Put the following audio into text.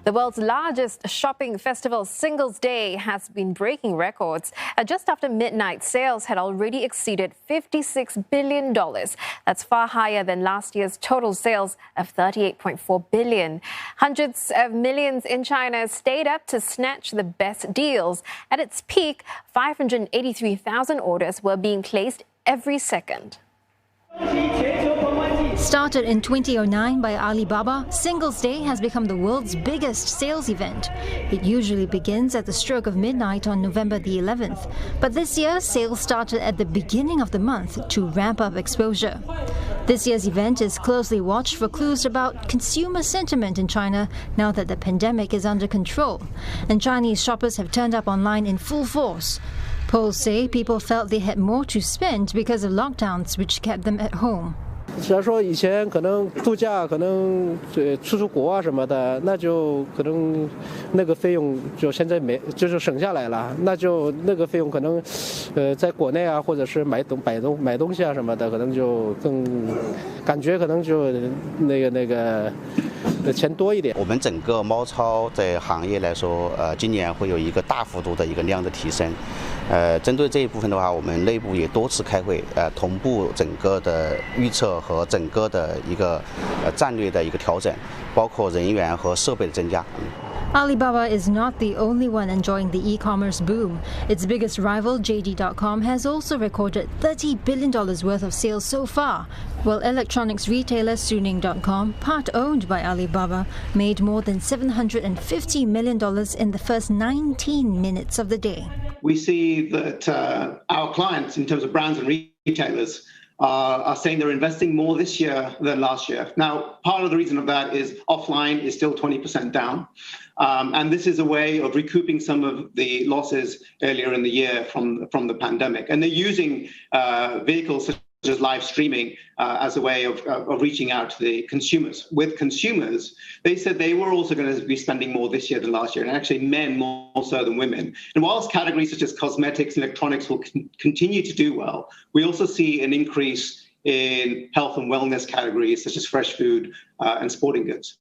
The world's largest shopping festival, Singles' Day, has been breaking records. Just after midnight, sales had already exceeded $56 billion. That's far higher than last year's total sales of $38.4 billion. Hundreds of millions in China stayed up to snatch the best deals. At its peak, 583,000 orders were being placed every second. Started in 2009 by Alibaba, Singles' Day has become the world's biggest sales event. It usually begins at the stroke of midnight on November the 11th. But this year, sales started at the beginning of the month to ramp up exposure. This year's event is closely watched for clues about consumer sentiment in China now that the pandemic is under control. And Chinese shoppers have turned up online in full force. Polls say people felt they had more to spend because of lockdowns, which kept them at home. 虽然说以前可能度假可能出国啊什么的，那就可能那个费用就现在没就是省下来了，那就那个费用可能在国内啊或者是买东西啊什么的，可能就更感觉可能就那个钱多一点。我们整个猫超在行业来说，今年会有一个大幅度的一个量的提升。针对这一部分的话，我们内部也多次开会，同步整个的预测和整个的一个战略的一个调整，包括人员和设备的增加。Alibaba is not the only one enjoying the e-commerce boom. Its biggest rival, JD.com, has also recorded $30 billion worth of sales so far, while electronics retailer Suning.com, part owned by Alibaba, made more than $750 million in the first 19 minutes of the day. We see that our clients, in terms of brands and retailers, are saying they're investing more this year than last year. Now, part of the reason of that is offline is still 20% down. And this is a way of recouping some of the losses earlier in the year from the pandemic. And they're using vehicles such as live streaming as a way of reaching out to the consumers. With consumers, they said they were also going to be spending more this year than last year, and actually men more so than women. And whilst categories such as cosmetics and electronics will continue to do well, we also see an increase in health and wellness categories such as fresh food and sporting goods.